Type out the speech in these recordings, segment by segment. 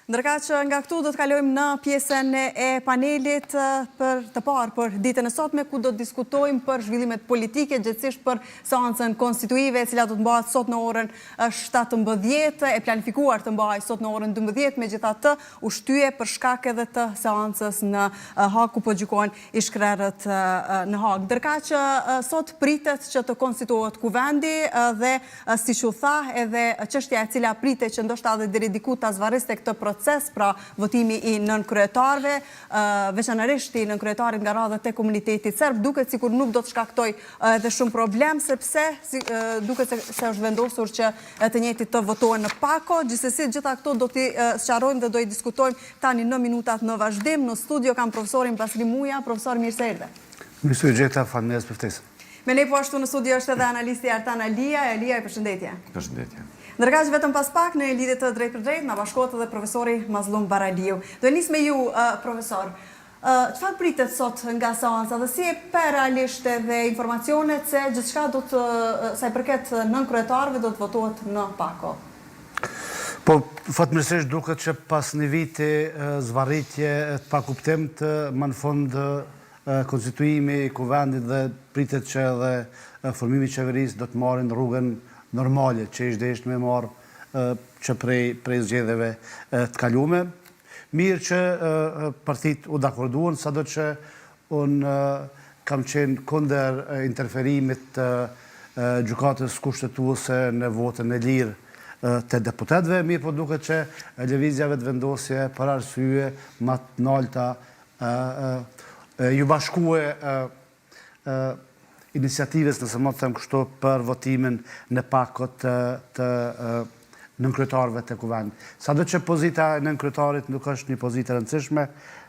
Ndërka që nga këtu do të kalojmë në pjesën e panelit për të parë për ditën e sotme, ku do të diskutojmë për zhvillimet politike, gjithësisht për seancën konstituive, e cila do të mbahet sot në orën 17, e planifikuar të mbahet sot në orën 12, megjithatë u shtyje për shkak edhe të seancës në Hag, ku po gjykohen ish-krerët në Hag. Ndërka që sot pritet që të konstituohet kuvendi dhe siç u tha, edhe çështja e cila pritet që ndoshta edhe deri diku ta zvarriste këtë proces, pra votimi i nënkryetarëve, veçanërisht i nënkryetarit nga radhët e komunitetit serb, duket sikur nuk do të shkaktoj edhe shumë problem, sepse duket se është vendosur që të njëjtit të votohen në pako. Gjithsesi, gjitha këto do t'i sqarojmë dhe do i diskutojmë tani në minutat në vazhdim. Në studio kam profesorin Basri Muja. Profesor, mirë se erdhe. Mirë se u gjeta, faleminderit për ftesën. Me ne po ashtu në studio është edhe analisti Artan Alia. Alia, përshëndetje. Përshëndetje. Ndërkaq vetëm pas pak në lidhje të drejtë për drejtë na bashkohet edhe profesori Mazlum Baraliu. Do nis me ju, profesor. Çfarë pritet sot nga seanca dhe si e pe realisht edhe informacionet se gjithçka do të sa i përket nënkryetarëve do të votohet në pako? Po, fatmirësisht duket që pas një viti zvarritje të pakuptim të më në fund konstituimi i kuvendit dhe pritet që edhe formimi i qeverisë do të marrin rrugën normale që ishte ishtë me marë që prej zgjedhjeve të kalume. Mirë që partit u dakorduan, sado që unë kam qenë kundër interferimit të gjykatës kushtetuese në votën e lirë të deputetëve, mirë po duket që lëvizjave të vendosje për arsye më të larta ju bashkue iniciativës, nëse më të them kështu, për votimin në pakot të nënkryetarëve të kuvendit. Sado që pozita e nënkryetarit nuk është një pozitë e rëndësishme,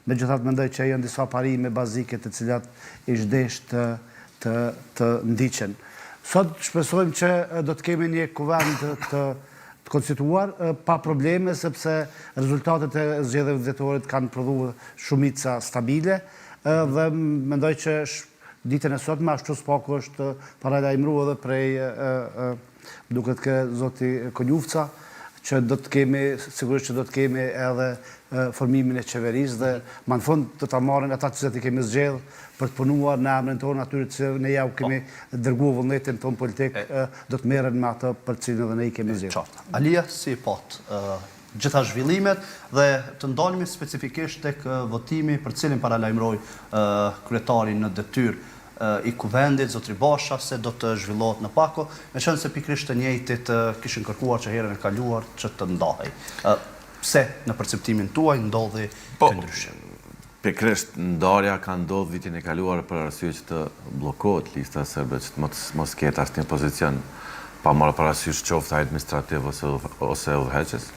megjithatë mendoj që janë disa parime bazike të cilat ish desh të ndiqen. Sot shpresojmë që do të kemi një kuvend të konstituar pa probleme, sepse rezultatet e zgjedhjeve vendore kanë prodhuar shumica stabile dhe mendoj që ditën e sotme ashtu s'pako është paralajmëruar edhe prej duket ke zoti Konjufca, që do të kemi, sigurisht që do të kemi edhe formimin e qeverisë dhe më në fund të ta marrin ata që i kemi zgjedhur për të punuar në emrin tonë, atyre që ne ja u kemi dërguar vullnetin tonë politik, do të merren me atë për cilin edhe ne i kemi zgjedhur. Alia, si pot gjitha zhvillimet dhe të ndalemi specifikisht tek votimi për cilin paralajmëroi kryetari në detyrë i kuvendit, zotri Basha, se do të zhvillohet në pako, me qenë se pikrisht të njëjtit kishin kërkuar që herën e kaluar që të ndahej. Pse në perceptimin tuaj ndodhi të ndryshim? Pikrisht ndarja ka ndodhur vitin e kaluar për arsye që të bllokohet lista serbe, që të mos ketë asnjë pozicion pa marrë parasysh qoftë administrativ ose udhëheqës.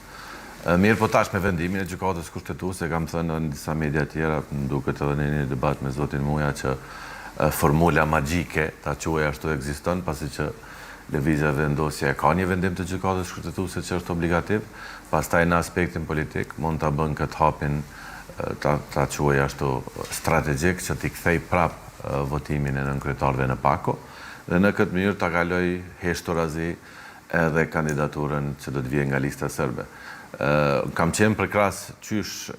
Mirë po tash me vendimin e gjykatës kushtetuese, kam thënë në disa media tjera, duket edhe në një debat me zotin Muja, që formula magjike, ta quaj ashtu, ekziston, pasi që lëvizja vendosje ka një vendim të gjykatës kushtetuese që është obligativ, pastaj në aspektin politik mund ta bën këtë hapin, ta quaj ashtu, strategjik, që t'i kthej prap votimin e nënkryetarëve në pako, dhe në këtë mënyrë ta kaloj heshturazi edhe kandidaturën që do të vijë nga lista serbe. Kam qenë përkras qysh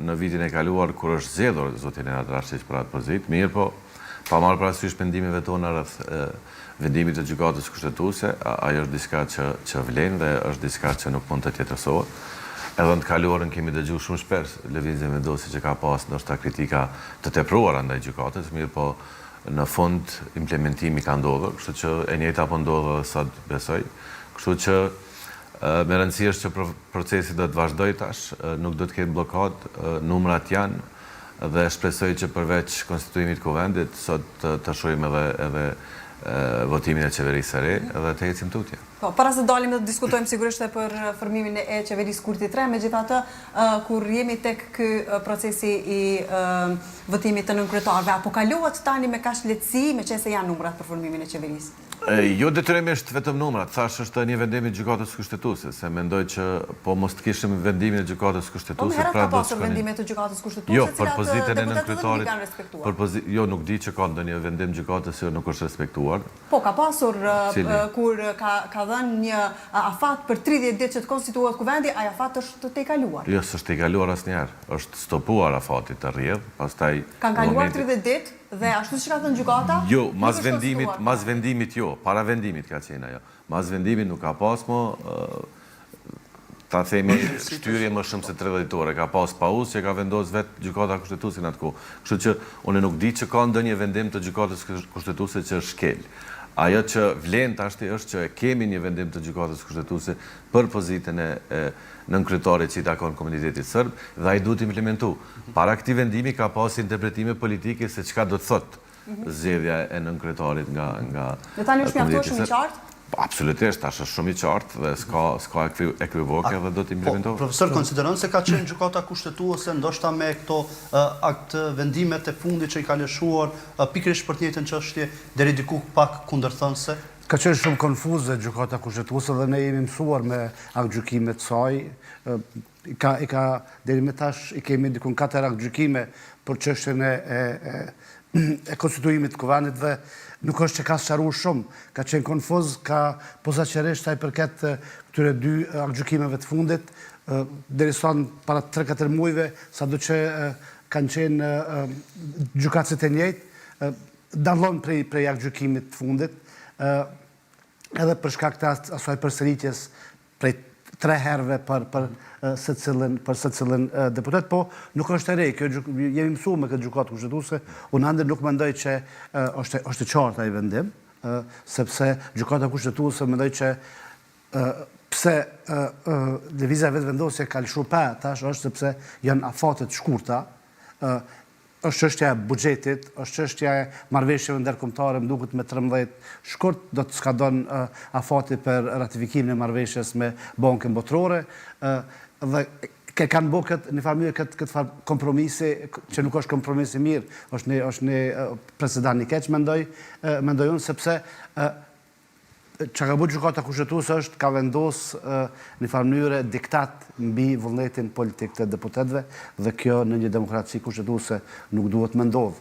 në vitin e kaluar kur është zgjedhur zoti Nenad Rashić për atë pozitë, mirë po pa marrë parasysh pendimeve tona rreth vendimit të gjykatës kushtetuese, ajo është diçka që vlen dhe është diçka që nuk mund të tjetërsohet. Edhe në të kaluarën kemi dëgjuar shumë shpesh lëvizje vendosje që ka pas ndoshta kritika të tepruara ndaj gjykatës, mirë po në fund implementimi ka ndodhur, kështu që e njëjta po ndodh edhe sot, besoj. Kështu që me rëndësi është që procesi do të vazhdojë tash, nuk do të ketë blokad, numrat janë, dhe shpresoj që përveç konstituimit kuvendit, sot të shohim edhe votimin e qeverisë së re dhe të ecim tutje. Po, para se dalim dhe të diskutojmë sigurisht e për formimin e qeverisë kurtit 3, megjithatë kur jemi tek ky procesi i votimit të nënkryetarëve, apo kalohet tani me kaq lehtësi, meqense janë numrat për formimin e qeverisë? Jo detyrimisht vetëm numrat, thash është një vendim i gjykatës kushtetuese, se mendoj që po mos të kishim vendimin e gjykatës kushtetuese, pra do të shkonim. Po, herët ka pasur vendimet e gjykatës kushtetuese, jo, për pozitën e nënkryetarit kanë respektuar. Jo, nuk di që ka ndonjë vendim gjykatës që nuk është respektuar. Po, ka pasur kur ka dhënë një afat për 30 ditë që të konstituohet kuvendi, ai afat është të kaluar. Jo, s'është të kaluar asnjëherë. Është stopuar afati të rrjedh, pastaj kanë kaluar 30 ditë dhe ashtu siç ka thënë gjykata? Jo, mas vendimit jo, para vendimit ka qenë ajo. Mas vendimit nuk ka pas më ta themi shtyrje më shumë se 30 orë, ka pas pauzë që ka vendosur vetë gjykata kushtetuese në atë kohë. Kështu që unë nuk di që ka ndonjë vendim të gjykatës kushtetuese që shkel. Ajo që vlen tashti është që kemi një vendim të gjykatës kushtetuese për pozitën e nënkryetarit që i takon komunitetit serb dhe ai duhet implementu. Para këtij vendimi ka pas interpretime politike se çka do të thotë zgjedhja e nënkryetarit nga Dhe tani është mjaftueshëm i qartë? Absolutisht, tash është shumë i qartë dhe s'ka ekvivoke dhe do të implementohet. Profesor, konsideron se ka qenë gjykata kushtetuese ndoshta me këto akt vendimet e fundit që i ka lëshuar pikërisht për të njëjtën çështje deri diku pak kundërthënëse? Ka qenë shumë konfuze gjykata kushtetuese dhe ne jemi mësuar me aktgjykimet e saj. I ka deri më tash i kemi diku 4 aktgjykime për çështjen e konstituimit të kuvendit dhe nuk është që ka sqaruar shumë, ka qenë konfuz, ka posaçërisht sa i përket këtyre 2 aktgjykimeve të fundit, derisa para 3-4 muajve, sado që kanë qenë gjykatësit e njëjtë, dallon prej aktgjykimit të fundit, edhe për shkak të asaj përsëritjes prej 3 herëve për secilin deputet, po nuk është e re, jemi mësuar me këtë gjykatë kushtetuese, unë ende nuk mendoj që është i qartë ai vendim, sepse gjykata kushtetuese mendoj që pse lëvizja vetë vendosje ka lëshuar pa tash është sepse janë afate të shkurta, është çështja e buxhetit, është çështja e marrëveshjeve ndërkombëtare, më duket me 13 shkurt do të skadon afati për ratifikimin e marrëveshjes me Bankën Botërore dhe kanë bërë në farë mënyrë këtë kompromisi që nuk është kompromis i mirë, është një presedant i keq mendoj unë sepse që ka bërë gjykata kushtetuese është ka vendosë në farë mënyrë diktat mbi vullnetin politik të deputetëve dhe kjo në një demokraci kushtetuese nuk duhet më ndodhë.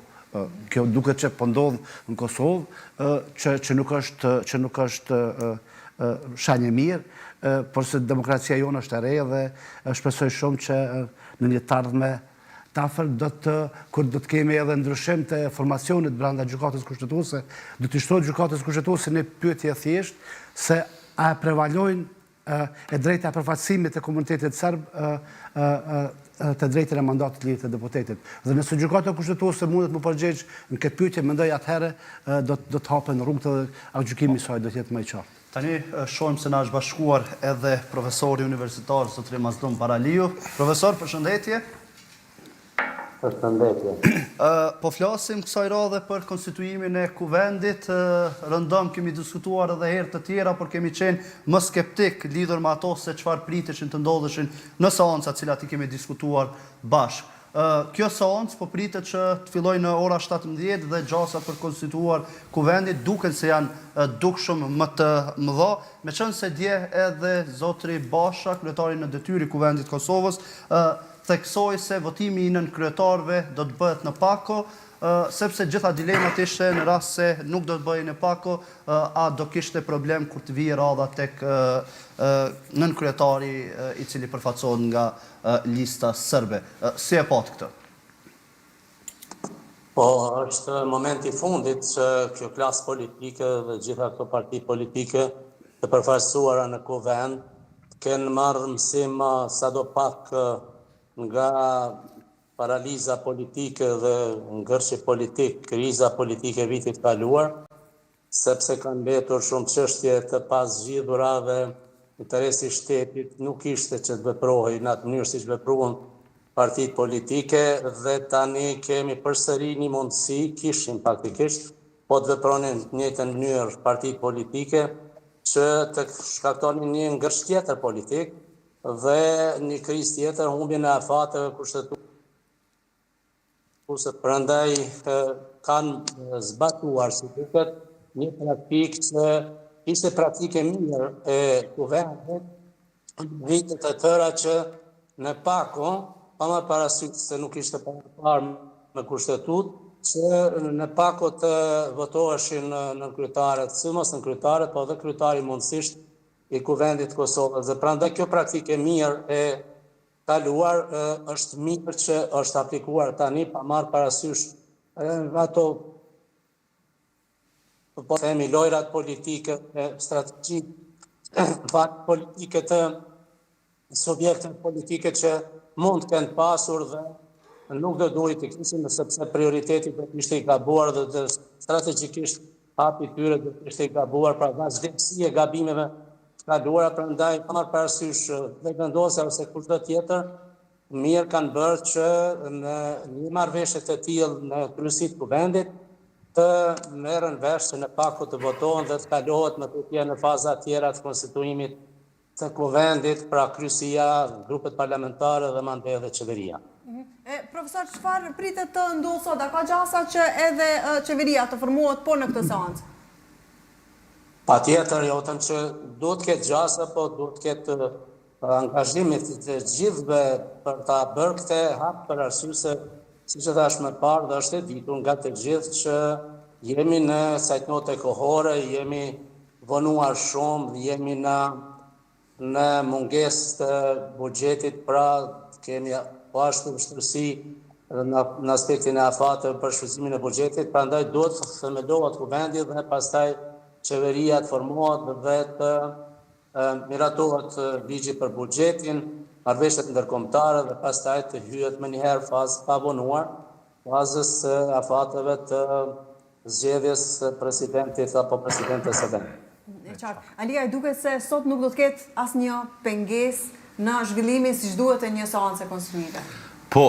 Kjo duket që po ndodh në Kosovë që nuk është shenjë mirë, por se demokracia jonë është e re dhe shpresoj shumë që në një të ardhme tafër kur do të kemi edhe ndryshim të formacionit brenda gjykatës kushtetuese, do të shtohet gjykatës kushtetuese një pyetje thjesht se a prevalojnë e drejta e përfaqësimit të komunitetit serb të drejtën e mandatit lirit të deputetit. Dhe nëse gjykata kushtetuese mundet më përgjigj në këtë pyetje, mendoj atëherë do të hapen rrugët dhe aktgjykimi i saj do të jetë më i qartë. Tani shohim se na është bashkuar edhe profesori universitar Zotri Mazdum Paraliu. Profesor, përshëndetje. Po flasim kësaj radhe për konstituimin e kuvendit, rëndëm kemi diskutuar edhe herë të tjera, por kemi qenë më skeptik lidhur me ato se çfarë priteshin të ndodheshin në seancat cilat i kemi diskutuar bashkë. Kjo seancë po pritet që të fillojë në ora 17 dhe gjasa për konstituar kuvendit duken se janë dukshëm më të mëdha, meqense dje edhe zotri Basha, kryetari në detyrë i kuvendit Kosovës, theksoi se votimi i nënkryetarëve do të bëhet në pako, sepse gjitha dilemat ishte në rast se nuk do të bëhej në pako, a do kishte problem kur të vijë radha tek nënkryetari i cili përfaqësohet nga lista serbe. Si e pat këtë? Po, është momenti i fundit që kjo klasë politike dhe gjitha këto parti politike të përfaqësuara në kuvend kenë marrë mësim sado pak nga paraliza politike dhe ngërshi politik, kriza politike vitit kaluar, sepse kanë mbetur shumë çështje të pazgjidhura dhe interesi i shtetit nuk ishte që të veprohej në atë mënyrë siç vepruan partitë politike dhe tani kemi përsëri një mundësi, kishim faktikisht, po të vepronin në njëjtën mënyrë partitë politike që të shkaktonin një ngërsh tjetër politik dhe një krizë tjetër, humbjen e afateve kushtetuese. Prandaj kanë zbatuar si duket një praktikë që ishte praktike mirë e kuvendit vitet të tëra që në pako, pa marrë parasysh se nuk ishte parë me kushtetut, që në pako të votoheshin nënkryetaret, si mos nënkryetaret, po dhe kryetari mundësisht i Kuvendit Kosovës. Dhe prandaj kjo praktikë mirë e kaluar është mirë që është aplikuar tani pa marrë parasysh ato po themi lojrat politike e strategji politike të subjekte politike që mund të kenë pasur dhe nuk do duhet të kishin sepse prioriteti do të ishte i gabuar dhe strategjikisht hapi tyre do të ishte i gabuar pra vazhdimësi e gabimeve të kaluara, prandaj pa marrë parasysh dhe vendosja ose kushdo tjetër, mirë kanë bërë që në një marrëveshje të tillë në kryesitë të Kuvendit të merren vesh që në paku të votohen dhe të kalohet më tutje në faza tjera të konstituimit të Kuvendit, pra kryesia, grupet parlamentare dhe mandej dhe qeveria. Profesor, çfarë pritet të ndodhë sot? A ka gjasa që edhe qeveria të formohet po në këtë seancë? Patjetër, jo them që duhet të ketë gjasa, po duhet të ketë angazhimit të gjithëve për ta bërë këtë hap për arsye se siç e thash më parë dhe është e ditur nga të gjithë që jemi në cajtnote kohore, jemi vonuar shumë, jemi në mungesë të buxhetit, pra kemi po ashtu vështirësi në aspektin e afateve për shfrytëzimin e buxhetit, prandaj duhet të themelohet Kuvendi dhe pastaj qeveria të formohet dhe të miratohet ligji për buxhetin, marrëveshjet ndërkombëtare dhe pastaj të hyhet më njëherë fazë pa vonuar, fazës afateve të zgjedhjes presidentit apo presidentes së vendit. Alia, duket se sot nuk do të ketë asnjë pengesë në zhvillimin siç duhet e një seance konstitutive. Po,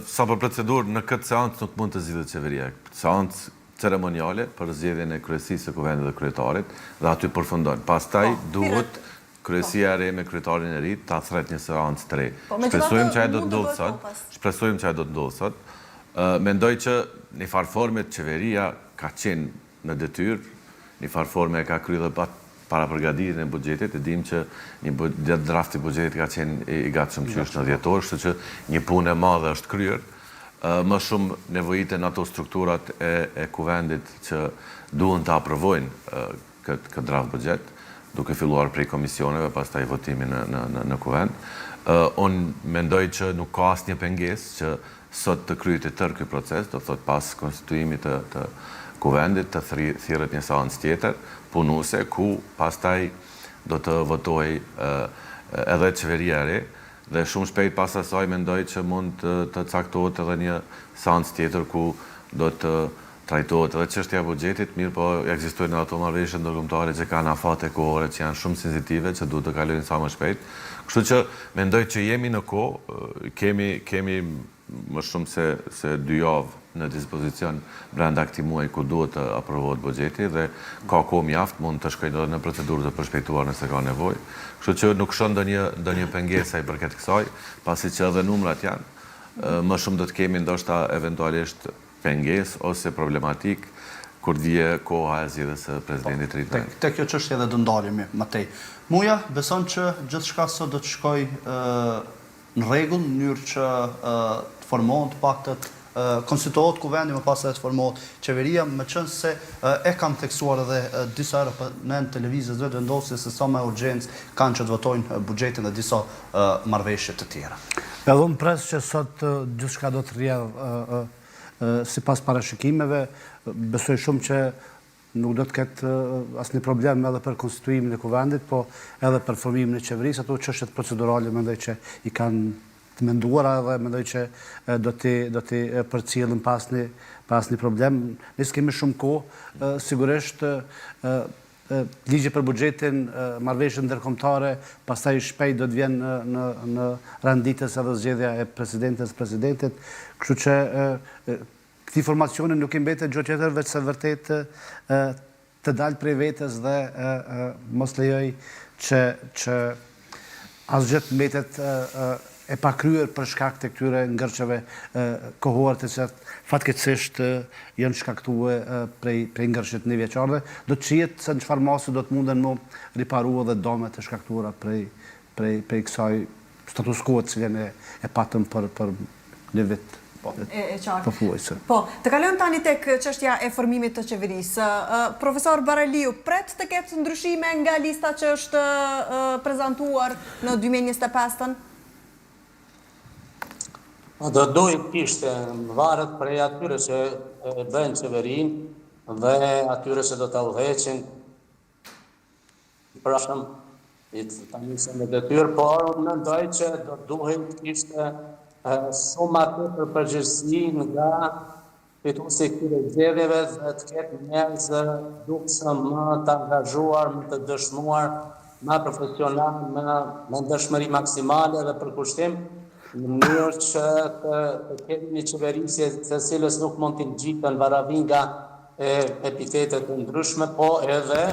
sa për procedurë, në këtë seancë nuk mund të zgjidhet qeveria. Seancë ceremoniale për zgjedhjen e kryesisë së Kuvendit dhe kryetarit dhe aty përfundon. Pastaj duhet kryesia e re me kryetarin e ri ta thret një seancë të re. Shpresojmë që ajo do të ndodhë sot. Shpresojmë që ajo do të ndodhë sot. Mendoj që në farë forme qeveria ka qenë në detyrë, në farë forme ka kryer dhe para përgatitjen e buxhetit, e dim që një draft i buxhetit ka qenë i gatshëm qysh në dhjetor, kështu që një punë e madhe është kryer. Më shumë nevojiten ato strukturat e Kuvendit që duhen të aprovojnë këtë draft buxhet, duke filluar prej komisioneve, pastaj votimin në Kuvend. Unë mendoj që nuk ka asnjë pengesë që sot të kryhet tërë ky proces, do thotë pas konstituimit të Kuvendit të thirret një seancë tjetër punuese ku pastaj do të votojë edhe qeveria e re dhe shumë shpejt pas asaj mendoj që mund të caktohet edhe një seancë tjetër ku do të trajtohet edhe çështja e buxhetit, mirë po ekzistojnë ato marrëveshje ndërkombëtare që kanë afate kohore që janë shumë sensitive që duhet të kalojnë sa më shpejt. Kështu që mendoj që jemi në kohë, kemi më shumë se 2 javë në dispozicion brenda këtij muaji ku duhet të aprovohet buxheti dhe ka kohë mjaft, mund të shkojnë edhe në procedurë të përshpejtuar nëse ka nevojë. Kështu që nuk shon ndonjë pengesë i përket kësaj, pasi që edhe numrat janë. Më shumë do të kemi ndoshta eventualisht pengesë ose problematik kur vije koha e zgjedhjes së presidentit të ri. Te kjo çështje edhe do ndalemi më tej. Muja beson që gjithçka sot do të shkojë në rregull në mënyrë që të formohet paktët konstituohet Kuvendi, më pas të formohet qeveria, me qenë se e kam theksuar edhe disa herë në televizës vetë vendosje se sa më urgjencë kanë që të votojnë buxhetin dhe disa marrëveshje të tjera. Edhe unë pres që sot gjithçka do të rrjedhë sipas parashikimeve, besoj shumë që nuk do të ketë asnjë problem edhe për konstituimin e Kuvendit, po edhe për formimin e qeverisë, ato çështjet procedurale mendoj që i kanë të menduara dhe mendoj që do t'i përcjellin pas një problem. Ne s'kemi shumë kohë, sigurisht ligji për buxhetin, marrëveshjet ndërkombëtare, pastaj shpejt do të vjen në renditës edhe zgjedhja e presidentit, kështu që këti informacioni nuk i mbetet gjë tjetër veç se vërtet të dalë prej vetes dhe mos lejoj që asgjë të mbetet e pakryer për shkak të këtyre ngërçeve kohore të cilat fatkeqësisht janë shkaktuar prej ngërçeve të vjeçare, do të shihet se në çfarë mase do të munden më riparua dhe domet të shkaktuara prej kësaj status quo që e patëm për një vit e qartë. Pothuajse. Po, të kalojmë tani tek çështja e formimit të qeverisë. Profesor Baraliu, pret të ketë ndryshime nga lista që është prezantuar në 2025-ën? Do dojtë kishte varet prej atyre që e bëjnë qeverin dhe atyre që do të udhëheqin prashëm i të njëse me detyrë, por mendoj që do duhet kishte shumë atë për përgjërsi nga fituesi këtyre zgjedhjeve dhe të ketë njerëz dukshëm më të angazhuar, më të dëshmuar, më profesional, me dëshmëri maksimale dhe përkushtim, në mënyrë që të kemi një qeverisje të cilës nuk mund të ngjiten varavin nga epitetet të ndryshme, po edhe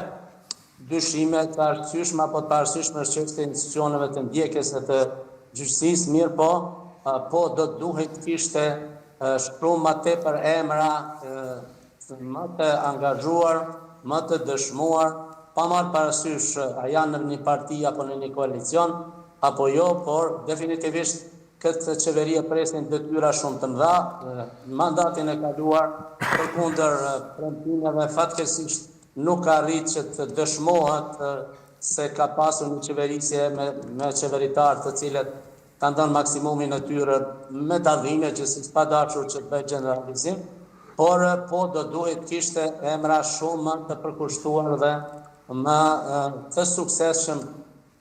dyshime të arsyeshme apo të arsyeshme çështje të institucioneve të ndjekjes dhe të gjyqësisë, mirë po do duhet kishte shkruar më tepër emra më të angazhuar, më të dëshmuar, pa marrë parasysh a janë në një parti apo në një koalicion apo jo, por definitivisht këtë qeveri e presin detyra shumë të mëdha. Mandatin e kaluar përkundër premtimeve fatkeqësisht nuk arrit që të dëshmohet se ka pasur një qeverisje me qeveritarë të cilët ka ndonë maksimumin e tyre me dallime që si pa dashur që të bëj generalizim, por po do duhet kishte emra shumë të përkushtuar dhe më të suksesshëm,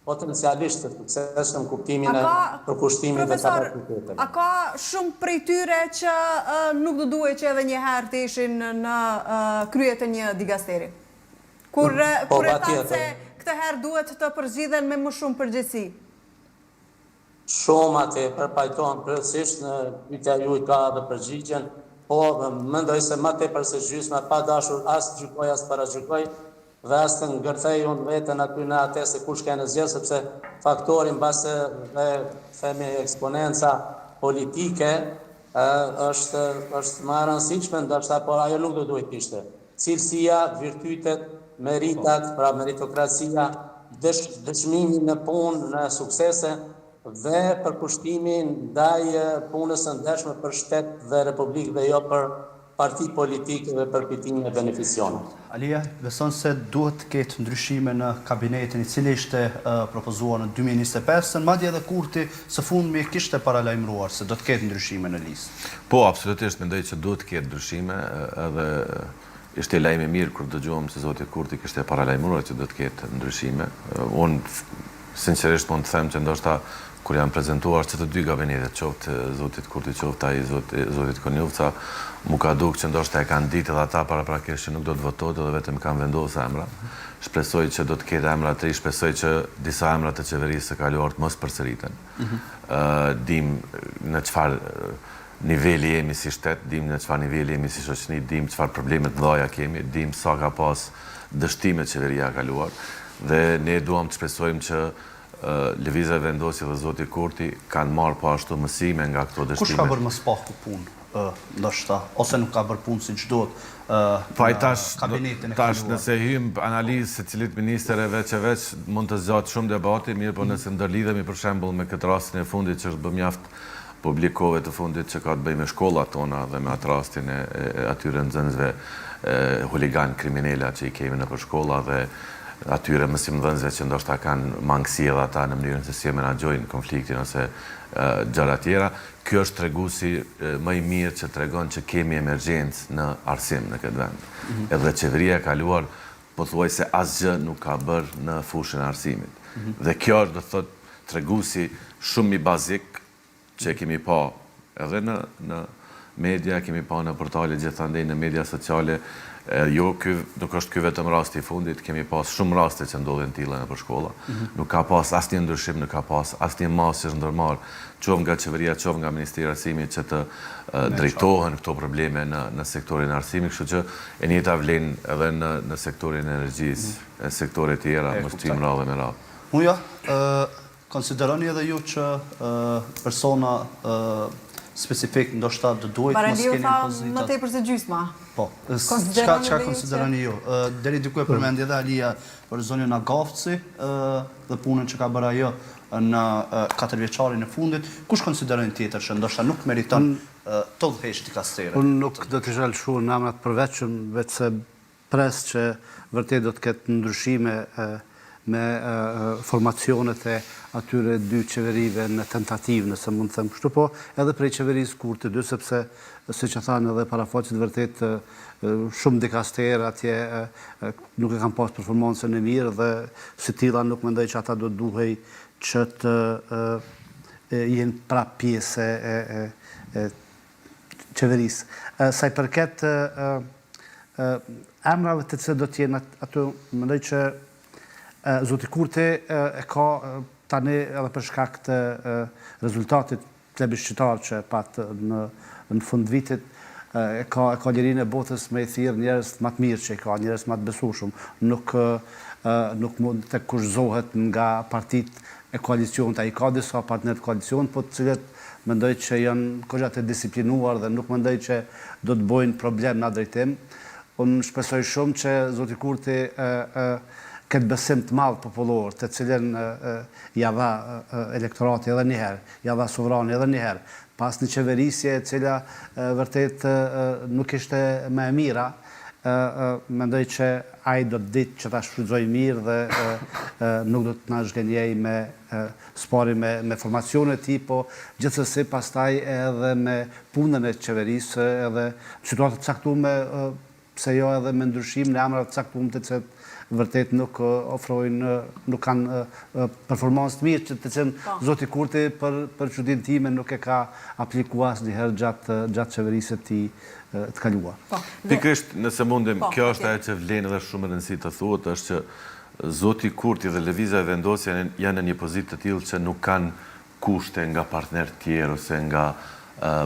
potencialisht të suksesshëm kuptimin e përkushtimit dhe kapacitetit. A ka shumë prej tyre që nuk do duhet që edhe një herë të ishin në krye të një digasteri? Kur e thanë se këtë herë duhet të përzgjidhen me më shumë përgjegjësi? Shumë atë përpajtohen përësisht në pyetja juaj ka dhe përgjigjen, po mendoj se më tepër se gjysma pa dashur as gjykoj as paragjykoj, dhe as të ngërthej unë vetën aty në atë se kush ka në zgjedhë, sepse faktori mbase dhe themi eksponenca politike është më e rëndësishme, ndoshta por ajo nuk do duhet kishte. Cilësia, virtytet, meritat, pra meritokracia, dëshmimi në punë, në suksese dhe përkushtimi ndaj punës së ndershme për shtet dhe republikë dhe jo për parti politike dhe përfitimin e beneficionit. Alia, beson se duhet të ketë ndryshime në kabinetin i cili ishte propozuar në 2025, madje edhe Kurti së fundmi kishte paralajmëruar se do të ketë ndryshime në listë. Po, absolutisht mendoj që duhet të ketë ndryshime, edhe ishte lajm i mirë kur dëgjuam se zoti Kurti kishte paralajmëruar që do të ketë ndryshime. Unë sinqerisht mund të them që ndoshta kur janë prezentuar që të dy gabinetet, qoftë zotit Kurti, qoftë ai zotit Konjufca, mu ka duk që ndoshta e kanë ditë edhe ata paraprakisht që nuk do të votohet dhe vetëm kanë vendosur emra. Shpresoj që do të ketë emra të ri, shpresoj që disa emra të qeverisë së kaluar të mos përsëriten. Dim në çfarë niveli jemi si shtet, dim në çfarë niveli jemi si shoqëri, dim çfarë probleme të mëdha kemi, dim sa ka pas dështime qeveria e kaluar dhe ne duam të shpresojmë që lëvizja vendosje dhe zoti Kurti kanë marrë po ashtu mësime nga këto dështime. Kush ka bërë më spaku punë? Ndoshta, ose nuk ka bërë punë si që duhet kabinetin e tash kaluar. nëse hymë analizë se cilit minister e veç mund të zgjatë shumë debati, mirë po nëse ndërlidhemi për shembull me këtë rastin e fundit që është bë mjaft publikove të fundit që ka të bëjë me shkollat tona dhe me atë rastin e atyre nxënësve huligan kriminela që i kemi nëpër shkolla dhe atyre mësimdhënësve që ndoshta kanë mangësi edhe ata në mënyrën se si e menaxhojnë konfliktin ose gjëra tjera. Kjo është treguesi më i mirë që tregon që kemi emergjencë në arsim në këtë vend. Edhe qeveria e kaluar pothuajse asgjë nuk ka bërë në fushën e arsimit. Dhe kjo është, do të thotë, treguesi shumë i bazik që kemi pa edhe në media, kemi pa në portale gjithandej në media sociale. Jo, nuk është ky vetëm rasti i fundit, kemi pas shumë raste që ndodhin tilla nëpër shkolla. Nuk ka pas asnjë ndryshim, nuk ka pas asnjë masë që është ndërmarrë, qoftë nga qeveria, qoftë nga Ministri i Arsimit që të drejtohen këto probleme në sektorin e arsimit, kështu që e njëjta vlen edhe në sektorin e energjisë, e sektore tjera, mos tim radhë me radhë. Uja, konsideroni edhe ju që persona specifik ndoshta do duhet mos keni Baraliu pozitat. tha më tepër se gjysma. Po, çka konsideroni ju? Deri diku e përmendi edhe Alia për zonën Agafci dhe punën që ka bërë ajo në 4 vjeçarin e fundit, kush konsiderojnë tjetër që ndoshta nuk meriton të udhëheqë dikastare? Unë nuk do të zhallshu në emrat përveçëm, vetë se pres që vërtet do të ketë ndryshime me formacionet e atyre 2 qeverive në tentativë, nëse mund të them kështu, po edhe prej qeverisë Kurti 2, sepse si që thanë edhe parafaqet vërtet shumë dikasterë atje nuk e kanë pas performancën e mirë dhe si tilla nuk mendoj që ata do duhej që të jenë prap pjesë e qeverisë. Sa i përket emrave të cilët do të jenë ato, mendoj që Zoti Kurti e ka tani edhe për shkak të rezultatit plebiscitar që pat në fund vitit, e ka lirinë e botës me i thirrë njerëz më të mirë që i ka, njerëz më të besueshëm. Nuk mund të kushtohet nga partitë e koalicionit. Ai ka disa partnerë të koalicionit, po të cilët mendoj që janë goxha të disiplinuar dhe nuk mendoj që do të bëjnë problem në drejtim. Unë shpresoj shumë që Zoti Kurti këtë besim të madh popullor, të cilën ja dha elektorati edhe njëherë, ja dha sovrani edhe njëherë, pas një qeverisje e cila vërtet nuk ishte më e mira, mendoj që ai do të ditë që ta shfrytëzoj mirë dhe nuk do të na zhgënjej me spari me formacionet e tij, po gjithsesi pastaj edhe me punën e qeverisë, edhe situatë të caktuar pse jo edhe me ndryshim në emra të caktuar të cilët vërtet nuk ofrojnë, nuk kanë performancë të mirë, që të cilën Zoti Kurti për çudinë time nuk e ka aplikuar asnjëherë gjatë qeverisë të të kaluar. Pikërisht, nëse mundim, kjo është ajo që vlen edhe shumë rëndësi të thuhet, është që Zoti Kurti dhe Lëvizja e Vendosja janë në një pozitë të tillë që nuk kanë kushte nga partnerë tjerë ose nga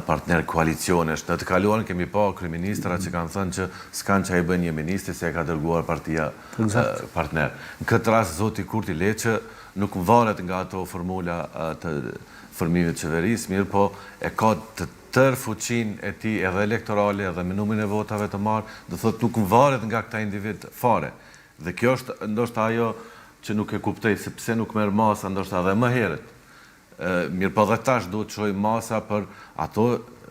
partner koalicionesh. Në të kaluarën kemi pa kryeministra që kanë thënë që s'kan që i bën një ministri se e ka dërguar partia partner. Në këtë rast Zoti Kurti le që nuk varet nga ato formula të formimit të qeverisë, mirë po e ka të tërë fuqinë e tij edhe elektorale edhe me numrin e votave të marrë, do thotë nuk varet nga këta individ fare. Dhe kjo është ndoshta ajo që nuk e kuptoj se pse nuk merr masa ndoshta edhe më herët. Mirë po dhe tash duhet të shojmë masa për ato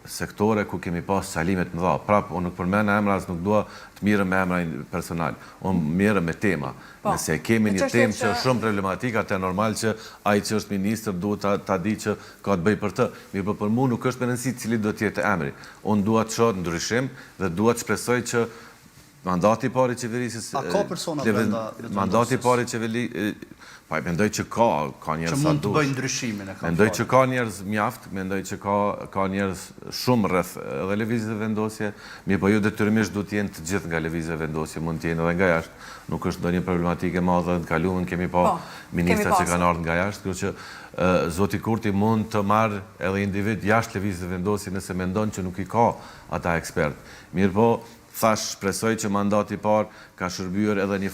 sektore ku kemi pas salimet më dha. Prap, unë nuk përmend emra, as nuk dua të mirëm me emra personal. Unë mirëm me tema. Nëse kemi një temë që është shumë problematike, atë normal që ai që është ministër duhet ta di që ka të bëjë për të. Mirë po për mua nuk është me rëndësi cili do të jetë emri. Unë dua të shoh ndryshim dhe dua të shpresoj që mandati i parë i qeverisë. A ka persona brenda? Mandati i parë i qeverisë. Pa, mendoj që ka njerëz që mund të bëjnë ndryshimin e ka. Mendoj që ka njerëz mjaft, mendoj që ka njerëz shumë rreth edhe Lëvizjes e Vendosje, mirë po jo detyrimisht duhet të jenë të gjithë nga Lëvizja e Vendosje, mund të jenë edhe nga jashtë. Nuk është ndonjë problematike e madhe, në kaluamën kemi pa ministra që kanë ardhur nga jashtë, kështu që Zoti Kurti mund të marrë edhe individ jashtë Lëvizjes e Vendosje nëse mendon që nuk i ka ata ekspert. Mirë po, thash shpresoj që mandati i parë ka shërbyer edhe një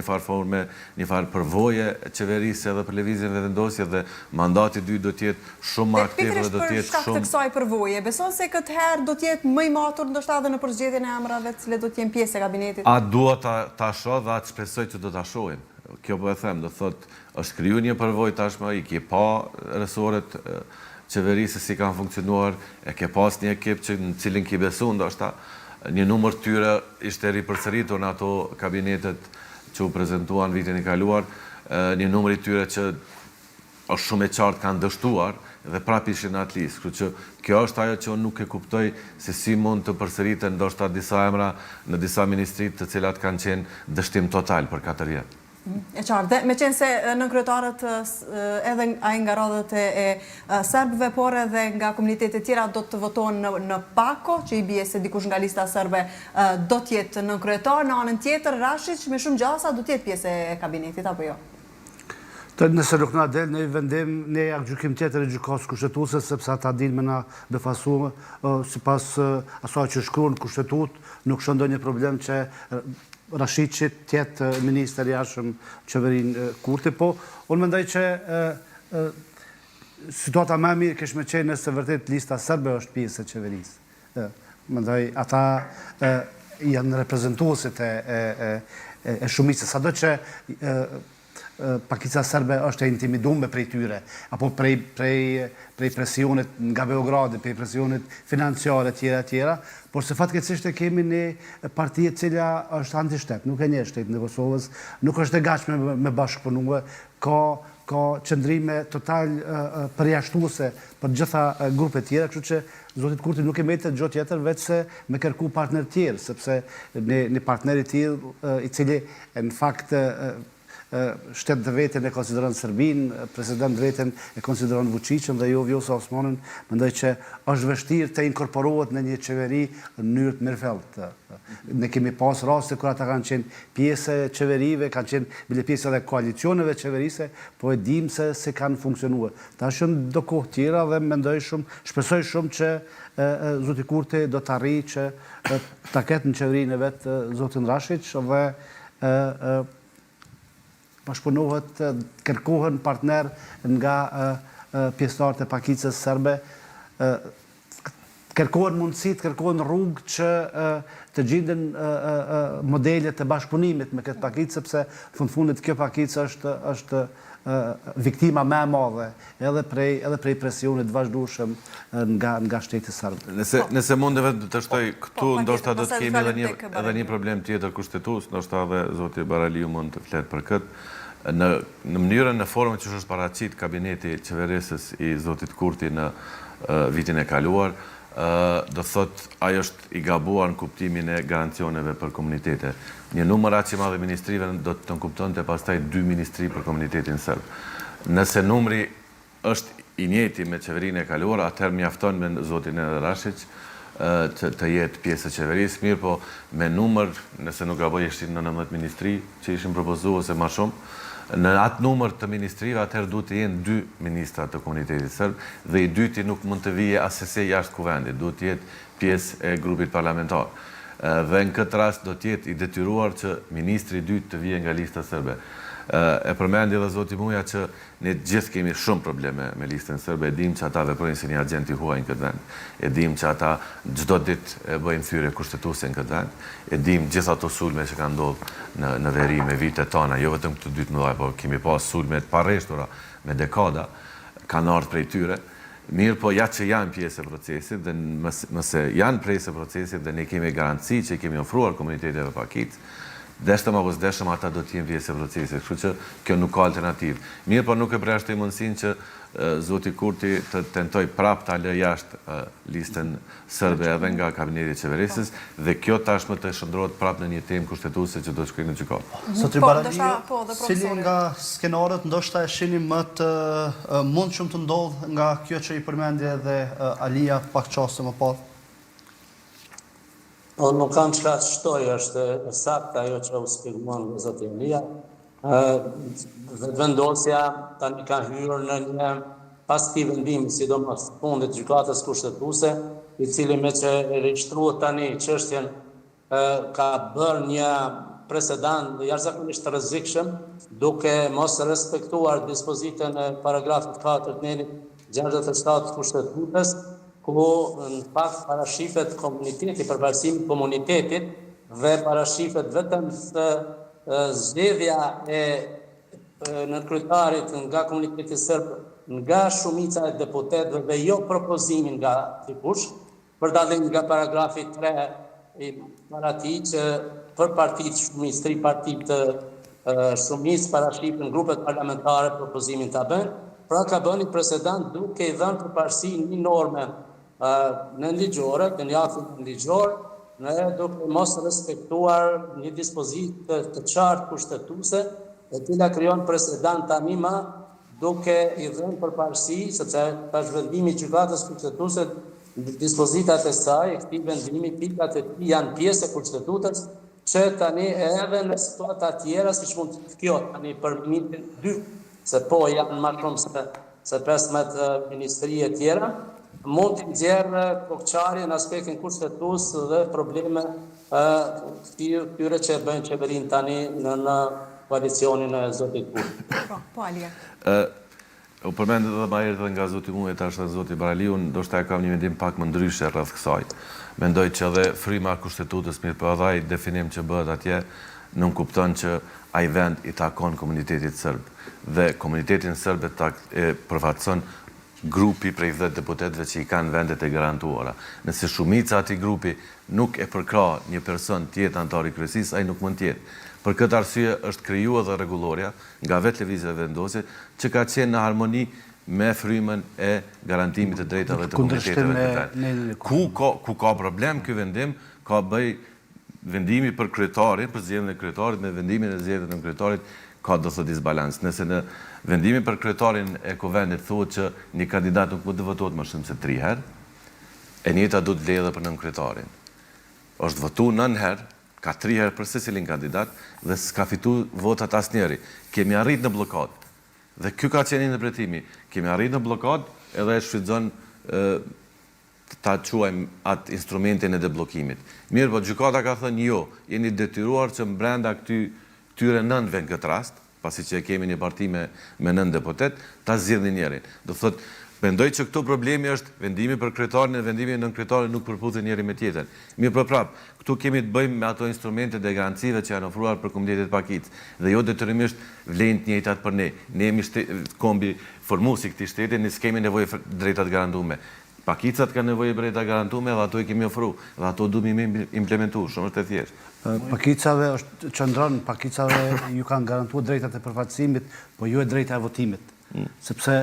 farë forme, një farë përvoje qeverisë edhe për Lëvizjen e Vendosjes dhe mandati i dytë do të jetë shumë më aktiv dhe do të jetë shumë. Për kësaj përvoje, beson se këtë herë do të jetë më i matur ndoshta edhe në përzgjedhjen e emrave të cilët do të jenë pjesë e kabinetit? A dua ta shoh dhe atë shpresoj që do ta shohim. Kjo po e them, do thotë është kriju një përvojë tashmë, i ke pa resoret qeverisë si kanë funksionuar, e ke pas një ekip në cilin ke besu ndoshta. Një numër tyre ishte ripërsëritur në ato kabinetet që u prezentuan vitin e kaluar, një numër i tyre që është shumë e qartë kanë dështuar dhe prap ishin në atë listë. Kështu që kjo është ajo që unë nuk e kuptoj se si mund të përsëriten ndoshta disa emra në disa ministrit të cilat kanë qenë dështim total për 4 vjet. E qartë, dhe me qenë se në kryetarët edhe nga radhët e serbëve, por edhe nga komunitetet tjera do të votojnë në Pako, që i bie se dikush nga lista serbe do të jetë në kryetar, në anën tjetër Rashić me shumë gjasa do të jetë pjesë e kabinetit, apo jo? Nëse nuk na del në vendim, ne ja gjykim tjetër e gjykatës kushtetuese, sepse ata dinë me na befasuar, sipas asaj që shkruan në kushtetutë, nuk shon ndonjë problem që Rashićit tjetë minister jashëm qeverinë Kurti, po unë mendoj që situata më mirë kish me qenë nëse vërtet lista serbe është pjesë e qeverisë. Mendoj ata janë reprezentuesit e shumicës, sado që pakica serbe është e intimidume prej tyre, apo prej presionit nga Beogradi, prej presionit financiare tjera, por se fatkeqësisht e kemi një parti e cila është anti-shtet, nuk e një shtetin e Kosovës, nuk është e gatshme me bashkëpunue, ka qëndrime total përjashtuese për gjitha grupe tjera, kështu që Zotit Kurti nuk e mbetet gjë tjetër veç se me kërku partner tjerë, sepse një partneri tjerë i cili në fakt shtetë dhe vetën e konsideron Serbin, president dhe vetën e konsideron Vučićin dhe jo Vjosa Osmanin, mendoj që është vështirë të inkorporohet në një qeveri në mënyrë të mirëfillt. Ne kemi pas raste kur ata kanë qenë pjesë e qeverive, kanë qenë bile pjesë edhe koalicioneve qeverise, po e dim se kanë funksionuar. Ta është do kohë tjera dhe mendoj shumë, shpresoj shumë që Zoti Kurti do të arrijë që ta ketë në qeverinë e vet Zotin Rashić dhe bashkëpunohet, kërkohen partner nga pjesëtarët e pakicës serbe, kërkohen mundësit, kërkohen rrugë që të gjenden modelet të bashkëpunimit me këtë pakicë, sepse fundit kjo pakicë është viktima më e madhe edhe prej presionit vazhdueshëm nga shteti serb. Nëse mund të shtoj këtu, ndoshta do të kemi edhe një problem tjetër kushtetues, ndoshta edhe zoti Baraliu mund të flet për këtë. Në mënyrën, në formën që është paraqit kabineti qeverisës i zotit Kurti në vitin e kaluar, do thot ajo është i gabuar në kuptimin e garancioneve për komunitete. Një numër aq i madh i ministrive do të nënkuptonte pastaj 2 ministri për komunitetin serb. Nëse numri është i njëjti me qeverinë e kaluar, atëherë mjafton me zotin Rashić të jetë pjesë e qeverisë, mirë po me numër, nëse nuk gaboj ishin 19 ministri që ishin propozuar ose më shumë, në atë numër të ministrive, atëherë duhet të jenë 2 ministra të komunitetit serb dhe i dyti nuk mund të vije asese jashtë kuvendit, duhet të jetë pjesë e grupit parlamentar. Dhe në këtë rast do të jetë i detyruar që ministri i dytë të vije nga lista serbe. E përmendi dhe zoti Muja që ne gjithë kemi shumë probleme me listën serbe, e dim që ata veprojnë si një agenti huaj në këtë vend, e dim që ata çdo ditë bëjnë thyre kushtetuese në këtë vend, e dim gjithë ato sulme që kanë ndodhur në veri me vitet tona, jo vetëm këto 2 të mëdha, por kemi pas sulme të parreshtura me dekada, kanë ardhur prej tyre. Mirë po ja që janë pjesë e procesit dhe mëse janë pjesë e procesit dhe ne kemi garanci që i kemi ofruar komuniteteve pakicë, deshtëm apo s'deshtëm ata do t'jenë pjesë e procesit, kështu që kjo nuk ka alternativë. Mirë, por nuk e përjashtoj mundësinë që zoti Kurti të tentoj prap ta lë jashtë listën serbe edhe nga kabineti i qeverisës dhe kjo tashmë të shndrohet prap në një temë kushtetuese që do të shkojë në gjykatë. Zoti Baraliu, cili nga skenarët ndoshta e shihni më të mundshëm të ndodh nga kjo që i përmendi edhe Alia pak çaste më parë? Nuk kam çka të shtoj, është saktë ajo që u shpjeguan nga zoti Elia. Vendosja tani ka hyrë në një pas këtij vendimi, sidomos fundit gjykatës kushtetuese, i cili me që regjistruar tani çështjen ka bërë një presedant jashtëzakonisht të rrezikshëm, duke mos respektuar dispozitën e paragrafit 4 të nenit 67 të kushtetues, ku në fakt parashifet komuniteti, përparësimi komunitetit dhe parashifet vetëm zgjedhja e nënkryetarit nga komuniteti serb, nga shumica e deputetëve dhe jo propozimin nga dikush, për dallim nga paragrafi 3 i parati që për partitë shumicë, 3 partitë shumicë parashifën grupet parlamentare propozimin ta bënë, pra ka bënë një presedant duke i dhënë përparësi një norme në ligjore, në një akt ligjor, në duke mos respektuar një dispozitë të qartë kushtetuese, e cila krijon presedant tani më duke i dhënë përparësi, sepse pas vendimit të gjykatës kushtetuese, dispozitat e saj, këtij vendimi, pikat e tij janë pjesë e kushtetutës, që tani edhe në situata tjera, siç mund të kjo tani për minutin 2, se po janë më shumë se 15 ministri e tjera, mund të nxjerrë kokçarje në aspektin kushtetues dhe probleme këtyre që bëjnë qeverinë tani në koalicionin e zotit Kurti. Po, Alia. U përmendë edhe më herët nga zoti Muja, tash zoti Baraliu, ndoshta e kam një mendim pak më ndryshe rreth kësaj. Mendoj që edhe fryma e kushtetutës, mirë po edhe ai definim që bëhet atje, nuk kupton që ai vend i takon komunitetit serb dhe komunitetin serb e përfaqëson grupi prej 10 deputetëve që i kanë vendet e garantuara. Nëse shumica ati grupi nuk e përkra një person tjetë antar i kryesisë, ai nuk mund tjetë. Për këtë arsye është krijuar dhe rregulloria nga vetë lëvizja vendosje që ka qenë në harmoni me frymën e garantimit të drejtave të komuniteteve të tjerë. Ku ka problem ky vendim, ka bëj vendimi për kryetarin, për zgjedhjen e kryetarit me vendimin e zgjedhjes në kryetarit ka do të disbalans. Nëse në vendimin për kryetarin e kuvendit thuhet që një kandidat nuk mund të votohet më shumë se 3 herë, e njëjta duhet vlejë edhe për nën kryetarin. Është votuar 9 herë, ka 3 herë për secilin kandidat dhe s'ka fituar votat asnjëri. Kemi arrit në blokadë. Dhe ky ka qenë interpretimi. Kemi arrit në blokadë edhe e shfrytëzon ta quajmë atë instrumentin e deblokimit. Mirë, po gjykata ka thënë jo, jeni detyruar që brenda këtyre 9 në këtë rast, pasi që kemi një parti me 9 deputet, ta zgjidhni njërin. Do thotë, mendoj që këtu problemi është vendimi për kryetarin dhe vendimi nën kryetarin nuk përputhen njëri me tjetrin. Mirë, për prap, këtu kemi të bëjmë me ato instrumentet e garancive që janë ofruar për komunitetet pakicë dhe jo detyrimisht vlen të njëjtat për ne. Ne jemi kombi formuesi i këtij shteti, ne s'kemi nevojë drejtat garantueme. Pakicat kanë nevojë për drejta garantueme dhe ato i kemi ofruar dhe ato duhet të implementuar, shumë është e thjeshtë. Pakicave është qëndron, pakicave ju kanë garantuar drejtat e përfaqësimit, po ju e drejta e votimit. Sepse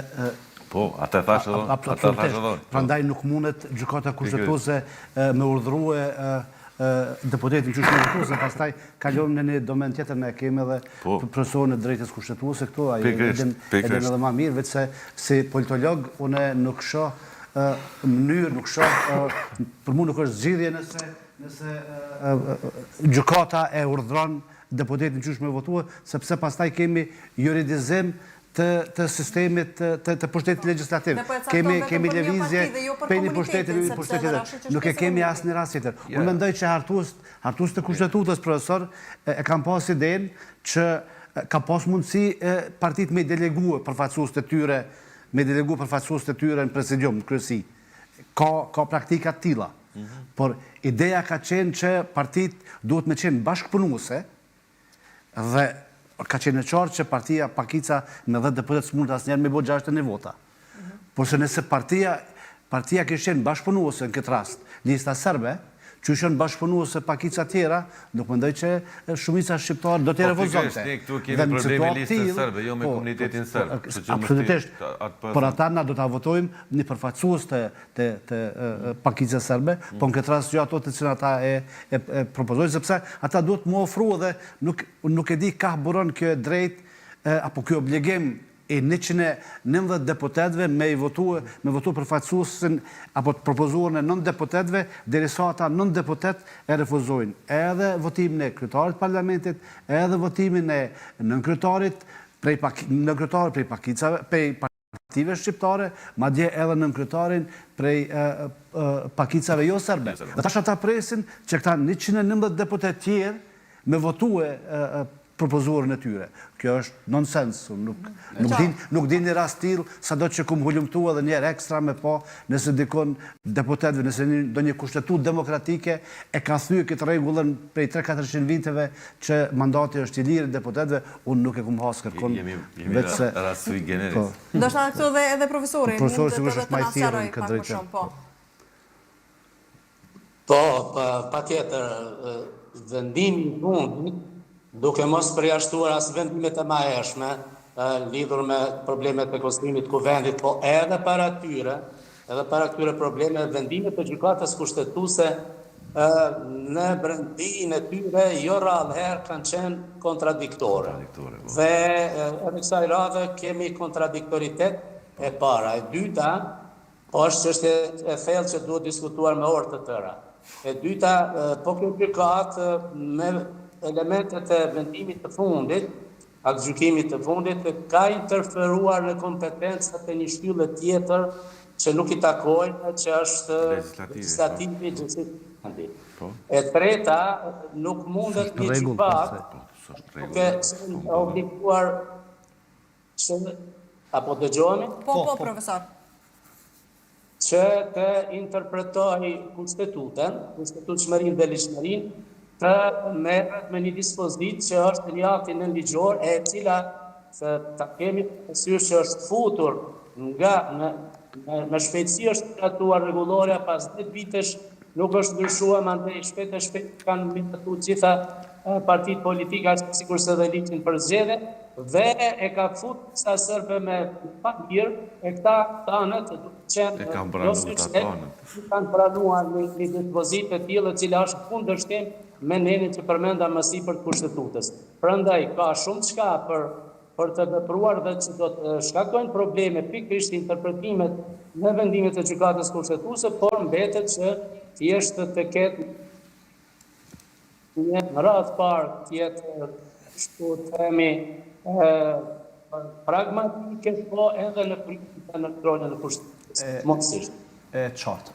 po, atë thash edhe. Prandaj nuk mundet gjykata kushtetuese me urdhërue deputetin që është kushtetuese, pastaj kalon në një domen tjetër ne kemi edhe profesorin e drejtës kushtetuese këtu, ai edhen edhe më mirë, vetë se si politolog unë nuk shoh mënyrë, nuk shoh, për mua nuk është zgjidhje nëse gjykata e urdhron deputetin që është me votuar, sepse pastaj kemi juridizim të sistemit të pushtetit legjislativ. Kemi lëvizje për një pushtet tjetër. Nuk e kemi asnjë rast tjetër. Unë mendoj që hartues të kushtetutës, profesor, e kanë pas idenë që ka pas mundësi partitë me deleguar përfaqësues të tyre në presidium, në kryesi. Ka praktika të tilla. Por ideja ka qenë që partitë duhet me qenë bashkëpunuese dhe ka qenë e qartë që partia Pakica me 10 deputet s'mund asnjëherë me bë 61 vota. Por se nëse partia kishte qenë bashkëpunuese në këtë rast, lista serbe, që ishën bashkëpunuese Pakica tjera, nuk mendoj që shumica shqiptarë do të refuzonte. Këtu kemi probleme listës serbe, jo me komunitetin serb. Absolutisht. Por ata na do ta votojmë një përfaqësues të Pakicës serbe, po në këtë rast jo ato të cilën ata e propozojnë, sepse ata duhet më ofru dhe nuk e di ka buron kjo drejt apo kjo obligim e 119 deputetëve me votu përfaqësuesin apo të propozuar në 9 deputetëve, derisa ata 9 deputet e refuzojnë edhe votimin e kryetarit parlamentit, edhe votimin e nënkryetarit prej Pakicave, prej partive shqiptare, madje edhe nënkryetarin prej Pakicave jo serbe. Dhe tash ata presin që këta 119 deputet tjerë me votue propozuarën e tyre. Kjo është nonsens. Nuk di një rast tillë, sado që kum hulumtua dhe njerë ekstra me po, nëse dikon deputetëve, nëse do një kushtetut demokratike e ka thyer këtë rregullën prej 300-400 viteve që mandati është i lirë deputetëve, unë nuk e kum has kërkon. Jemi rast sui generis. Ndoshta këtu edhe profesori mund të është më i thirrur në këtë drejtim. Po, patjetër, vendimi i fundit duke mos përjashtuar as vendimet e mëhershme lidhur me problemet e konsiderimit të kuvendit, po edhe para këtyre probleme, vendimet e gjykatës kushtetuese në brendin e tyre jo rrallëherë kanë qenë kontradiktore. Dhe edhe kësaj radhe kemi kontradiktoritet e para. E dyta është çështje e thellë që duhet diskutuar me orë të tëra. E dyta, po kjo gjykatë me elementet e vendimit të fundit, atë gjykimit të fundit, ka interferuar në kompetencat e një shtylle tjetër që nuk i takojnë, që është legislativi gjykimit. E treta, nuk mundet një gjykatë, duke obliguar apo dëgjohemi? Po, profesor. Që të interpretoj kushtetutën, kushtetutshmërinë dhe ligjshmërinë të merret me një dispozitë që është një akt nënligjor e cila ta kemi parasysh që është futur nga me shpejtësi është trajtuar rregullorja pas 10 vitesh, nuk është ndryshuar, mandej shpejt e shpejt kanë miratuar gjitha partitë politike, sikurse edhe ligjin për zgjedhje, dhe e ka futur sa sërbe me papir, e këta tanët duke qenë kanë pranuar një dispozitë të tillë e cila është kundërshtim me nenin që përmenda më sipër të Kushtetutës. Prandaj ka shumë çka për të vepruar dhe që do të shkaktojnë probleme pikërisht interpretimet në vendimet e gjykatës kushtetuese, por mbetet që thjesht të ketë një radhë parë të jetë kështu të themi pragmatike, po edhe në kritikën në kontrolin e Kushtetutës. Mosisht. E qartë.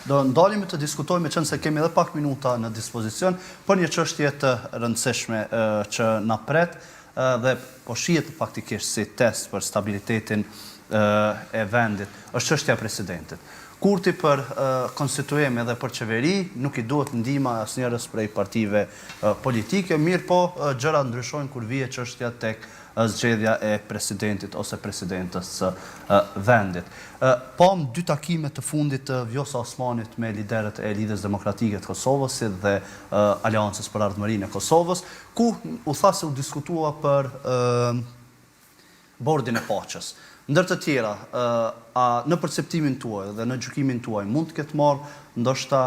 Do ndalim të diskutojmë, qenë se kemi edhe pak minuta në dispozicion, për një çështje të rëndësishme që na pret dhe po shihet faktikisht si test për stabilitetin e vendit, është çështja e presidentit. Kurti për konstituim edhe për qeveri nuk i duhet ndihma asnjërs prej partive politike, mirë po gjërat ndryshojnë kur vije çështja tek zgjedhja e presidentit ose presidentës së vendit. Pam 2 takime të fundit të Vjosa Osmanit me liderët e Lidhjes Demokratike të Kosovës dhe Aleancës për Ardhmërinë e Kosovës, ku u tha se u diskutua për bordin e paqes. Ndër të tjera, në perceptimin tuaj dhe në gjykimin tuaj mund të ketë marrë ndoshta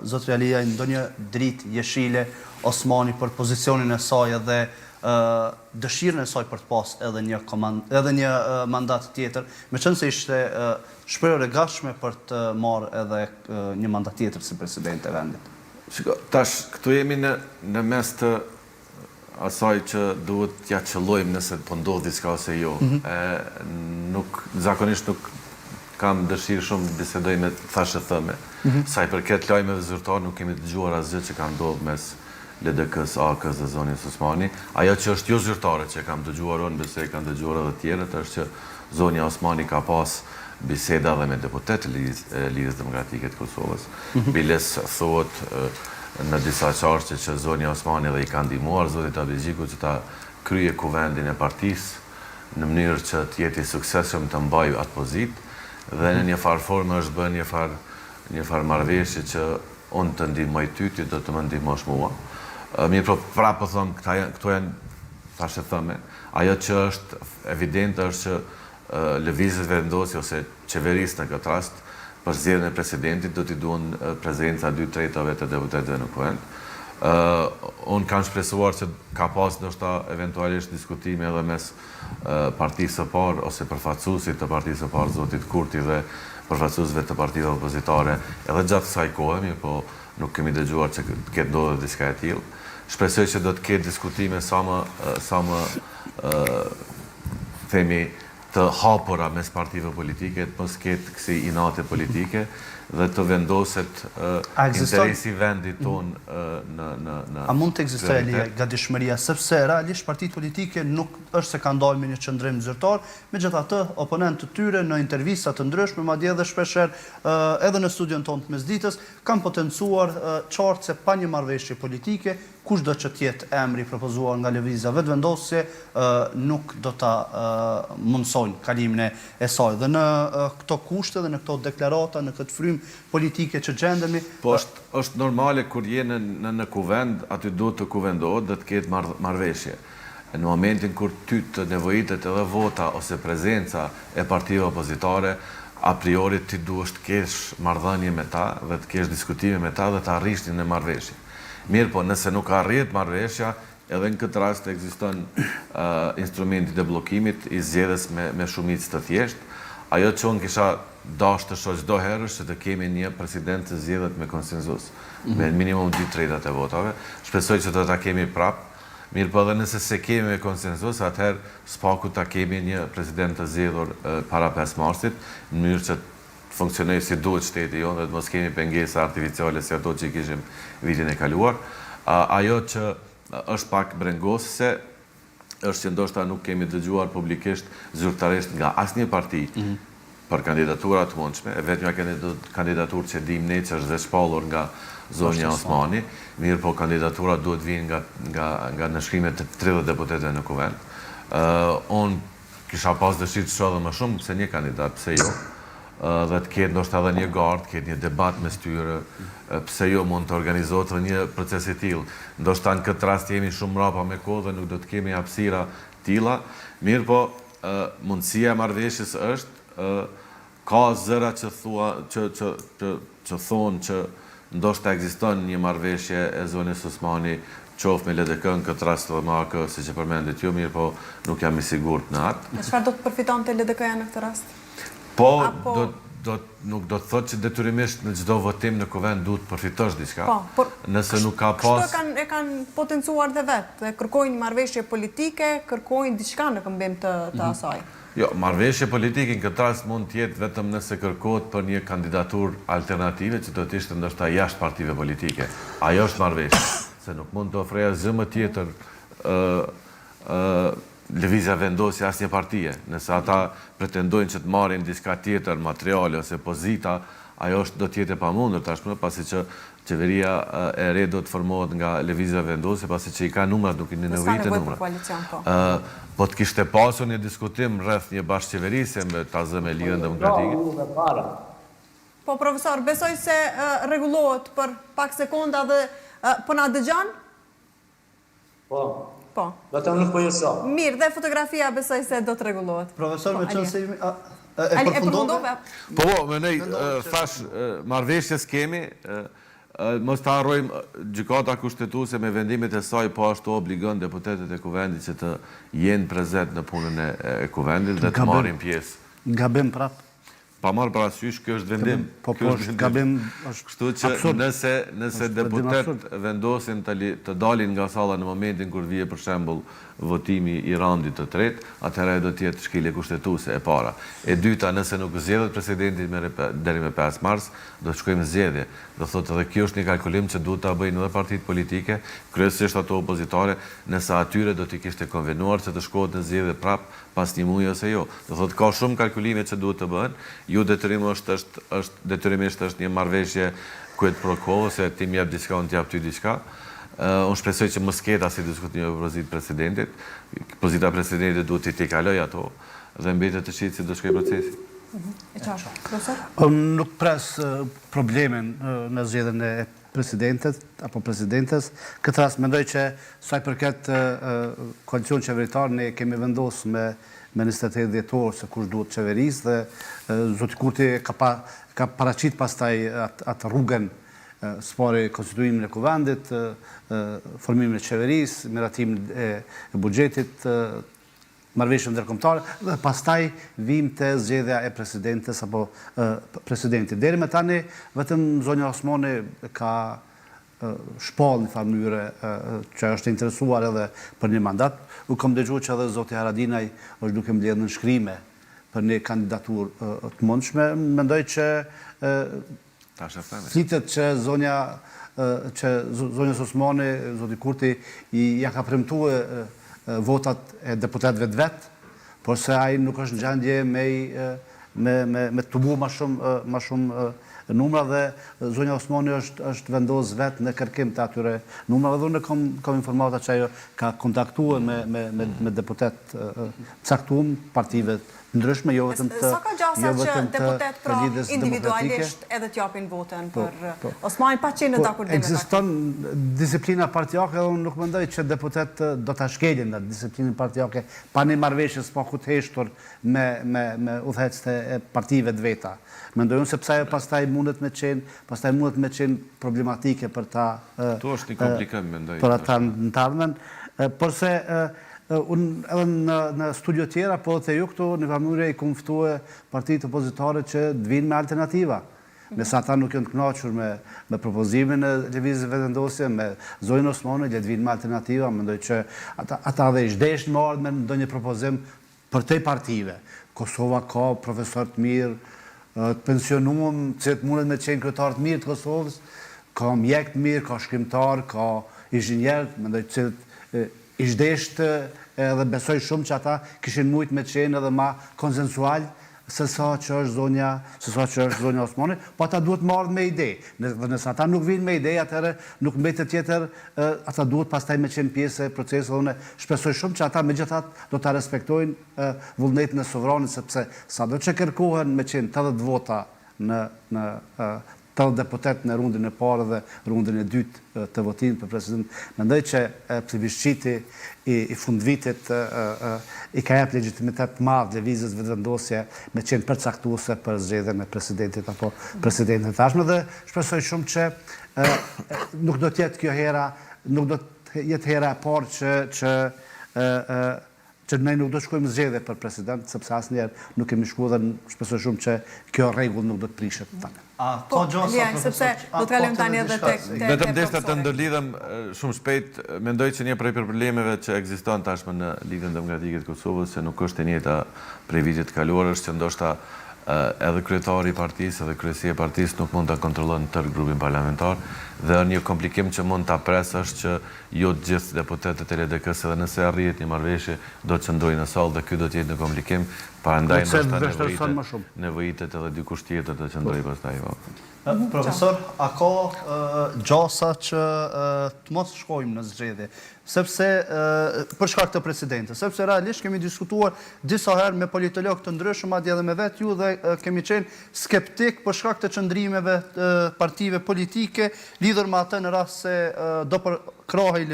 zotëria Alia ndonjë dritë jeshile Osmani për pozicionin e saj dhe dëshirën e saj për të pas edhe një mandat tjetër, meqense se ishte shprehur e gatshme për të marrë edhe një mandat tjetër si president e vendit. Shiko, tash këtu jemi në mes të asaj që duhet t'ja qëllojmë nëse po ndodh diçka ose jo. Zakonisht nuk kam dëshirë shumë bisedoj me thashë thëme. Sa i përket lajmeve zyrtare nuk kemi dëgjuar asgjë që ka ndodhur mes LDK-s, AK-s dhe zonjës Osmani. Ajo që është jo zyrtare që kam dëgjuar unë, besoj kanë dëgjuar edhe tjerët, është që zonja Osmani ka pas biseda dhe me deputet e Lidhjes Demokratike të Kosovës. Biles thuhet në disa çarçe që zonja Osmani dhe i ka ndihmuar zotit Abigjiku që ta krye kuvendin e partisë në mënyrë që të jetë i suksesshëm të mbajë atë pozitë dhe në një farë formë është bën një farë marrëveshje që unë të ndihmoj ty, ti do të më ndihmosh mua. Mirë, po prapë po them, këto janë thashë thëme. Ajo që është evidente është që lëvizjes vendosje ose qeverisë në këtë rast për zgjedhjen e presidentit do t'i duhen prezenca 2/3 të deputetëve në kuvend. Unë kam shpresuar që ka pas ndoshta eventualisht diskutime edhe mes partisë së parë ose përfaqësuesit të partisë së parë zotit Kurti dhe përfaqësuesve të partive opozitare edhe gjatë kësaj kohe, po nuk kemi dëgjuar që të ketë ndodhur diçka e tillë. Shpresoj që do të ketë diskutime sa më themi të hapura mes partive politike, të mos ketë kësi inate politike dhe të vendoset interesi vendit tonë në A mund të ekzistojë gatishmëria, sepse realisht partitë politike nuk është se kanë dalë me një qëndrim zyrtar, megjithatë oponentë të tyre në intervista të ndryshme, madje edhe shpeshherë edhe në studion tonë të mesditës, kanë potencuar qartë se pa një marrëveshje politike, kushdo që të jetë emri propozuar nga lëvizja vetëvendosje nuk do ta mundsojnë kalimin e saj. Dhe në këto kushte dhe në këto deklarata, në këtë frymë politike që gjendemi. Po është normale kur je në kuvend, aty duhet të kuvendohet dhe të ketë marrëveshje. Në momentin kur ty të nevojitet edhe vota ose prezenca e partive opozitare, a priori ti duhet të kesh marrëdhënie me ta dhe të kesh diskutime me ta dhe të arrish në marrëveshje. Mirë po, nëse nuk arrit marrëveshja, edhe në këtë rast ekziston instrumenti i blokimit i zgjedhjes me shumicë të thjeshtë. Ajo që unë kisha dashur të shoh çdo herë është të kemi një president të zgjedhur me konsenzus, me minimum 2/3 e votave. Shpresoj që do ta kemi prapë. Mirë po, edhe nëse se kemi me konsenzus, atëherë spaku ta kemi një president të zgjedhur para 5 marsit, në mënyrë që funksionoj si duhet shteti jonë dhe të mos kemi pengesa artificiale si ato që kishim vitin e kaluar. Ajo që është pak brengosëse është që ndoshta nuk kemi dëgjuar publikisht zyrtarisht nga asnjë parti për kandidaturat të mundshme, e vetëmja kandidatur që dim ne që është dhe shpallur nga zonja Osmani, mirë po kandidaturat duhet vinë nga nëshkrimet të 30 deputetëve në kuvend. Unë kisha pas dëshirë të shoh më shumë se një kandidat, pse jo, dhe të ketë ndoshta edhe një gardë, ketë një debat mes tyre, pse jo mund të organizohet edhe një proces i tillë. Ndoshta në këtë rast jemi shumë mrapa me kohë dhe nuk do të kemi hapësira tilla, mirë po mundësia e marrëveshjes është ka zëra që thonë që ndoshta ekziston një marrëveshje e zonës Osmani, qoftë me LDK në këtë rast dhe MAK, siç e përmendit ju, mirë po nuk jam i sigurt në atë. E çfarë do të përfitonte LDK-ja në këtë rast? Po, nuk do të thotë që detyrimisht në çdo votim në kuvend duhet të përfitosh diçka. Nëse nuk ka pas... Kështu e kanë potencuar dhe vetë, kërkojnë marrëveshje politike, kërkojnë diçka në këmbim të asaj. Jo, marrëveshje politike në këtë rast mund të jetë vetëm nëse kërkohet për një kandidatur alternative që do të ishte ndoshta jashtë partive politike. Ajo është marrëveshje, se nuk mund të ofrojë asgjë më tjetër lëvizja vendosje asnjë partie. Nëse ata pretendojnë që të marrin diçka tjetër, materiale ose pozita, ajo do të jetë e pamundur tashmë, pasi që qeveria e re do të formohet nga lëvizja vendosje, pasi që i ka numrat, nuk i nevojitet numrat. Po të kishte pasur një diskutim rreth një bashkëqeverisje me ta zë me Lirën Demokratike. Po, profesor, besoj se rregullohet për pak sekonda dhe po na dëgjon? Po. Po. Vetëm nuk po ju shoh. Mirë, dhe fotografia besoj se do të rregullohet. Profesor, me qënë se e përfundove? Po, me nej, thash, marrëveshjes kemi, mos të harrojmë gjykata kushtetuese me vendimet e saj, po ashtu obligon deputetët e kuvendit që të jenë prezent në punën e kuvendit dhe të marrin pjesë. Gabim prap. Pa marrë parasysh, kjo është vendim. Po, është gabim, kështu që nëse deputet vendosin të dalin nga salla në momentin kur vije për shembull votimi i raundit të tretë, atëherë do të jetë shkelje kushtetuese e para. E dyta, nëse nuk zgjedhet presidenti deri me 5 mars, do të shkojmë zgjedhje. Do thotë edhe kjo është një kalkulim që duhet ta bëjnë edhe partitë politike, kryesisht ato opozitare, nëse atyre do t'i kishte konvenuar që të shkohet në zgjedhje prap pas një muaji ose jo. Do thotë ka shumë kalkulime që duhet të bëhen. Ju detyrimisht është një marrëveshje quid pro quo, se ti më jep diçka, unë t'jap ty diçka. Unë shpresoj që mos ketë asnjë diskutim me pozitë presidentit. Pozita presidentit duhet t'i kaloj ato dhe mbetet të shihet si do shkojë procesi. E qartë. Profesor? Unë nuk pres problemin në zgjedhjen e presidentit apo presidentes. Këtë rast mendoj që sa i përket koalicion qeveritar ne kemi vendosur me 28 dhjetor se kush duhet qeverisë dhe zoti Kurti ka paraqit pastaj atë rrugën spori konstituimin e kuvendit, formimin e qeverisë, miratimin e buxhetit, marrëveshjen ndërkombëtare dhe pastaj vim te zgjedhja e presidentes apo presidentit. Deri më tani vetëm zonja Osmani ka shpall në farë mënyrë që është interesuar edhe për një mandat. U kam dëgjuar që edhe zoti Haradinaj është duke mbledhur nënshkrime për një kandidaturë të mundshme. Mendoj që flitet që zonja Osmani, zoti Kurti, ja ka premtuar votat e deputetëve të vet, por se ai nuk është në gjendje me të tubu ma shumë numra dhe zonja Osmani është vendos vet në kërkim të atyre numrave dhe unë kam informata që ajo ka kontaktuar me deputet caktuar partive ndryshme, jo vetëm të sa ka gjasa që deputet pra individualisht edhe t'japin votën për Osmani pa qenë në dakord? Ekziston disiplina partijake dhe unë nuk mendoj që deputet do ta shkelin në disiplinën partijake pa një marrëveshje s'pa ku të heshtur me udhëhecët e partive të veta. Mendoj unë sepse ajo pastaj mundet me qenë problematike për ta to është një komplikim mendoj. Për ata në të ardhmen, por se unë edhe në studio tjera, po dhe ju këtu në mënyrë i konftue partitë opozitare që të vinë me alternativa. Nëse ata nuk janë të kënaqur me propozimin e lëvizjes vendosje, me zonjën Osmani, le të vinë me alternativa, mendoj që ata dhe zhdeshin me ardhmë me ndonjë propozim për te partive. Kosova ka profesor të mirë, të pensionuar, që mundet me qenë kryetar të mirë të Kosovës, ka mjek të mirë, ka shkrimtar, ka inxhinier, mendoj që i zhdesht edhe besoj shumë që ata kishin mujt me qenë edhe ma konsensual se sa që është zonja Osmani, po ata duhet marrë me ide. Dhe nëse ata nuk vinë me ide, atëherë nuk mbetet tjetër, ata duhet pastaj me qenë pjesë e procesit. Unë shpresoj shumë që ata megjithatë do ta respektojnë vullnetin e sovranit, sepse sado që kërkohen me qenë 80 vota në 80 deputet në rundin e parë dhe rundin e dytë të votimit për president, mendoj që plebisciti i fundvitit i ka jep legitimitet madh lëvizjes vetëvendosje me qenë përcaktuese për zgjedhjen e presidentit apo presidentit të tashme, dhe shpresoj shumë që nuk do të jetë kjo hera, nuk do të jetë hera e parë që ne nuk do shkojmë zgjedhje për president, sepse asnjëherë nuk kemi shkuar dhe shpresoj shumë që kjo rregull nuk do të prishet. Po, Lian, sepse do të kalojmë tani edhe tek vetëm deshta të ndërlidhem shumë shpejt, mendoj që një prej problemeve që ekziston tashmë në Ligën Demokratike të Kosovës, se nuk është e njëjta prej vitit të kaluar, është që ndoshta edhe kryetari i partisë edhe kryesia e partisë nuk mund ta kontrollojnë tërë grupin parlamentar, dhe një komplikim që mund ta presë është që jo të gjithë deputetët e LDK-s, edhe nëse arrihet një marrëveshje, do të qëndrojnë në sallë, dhe ky do të jetë një komplikim, parandaj ndoshta nevojitet edhe dikush tjetër të qëndrojë pastaj. Profesor, a ka gjasa që të mos shkojmë në zgjedhje, sepse për shkak të presidentës, sepse realisht kemi diskutuar disa herë me politologë të ndryshëm, madje edhe me vetë ju, dhe kemi qenë skeptik për shkak të çndrimeve të partive politike lidhur me atë në rast se do përkrohej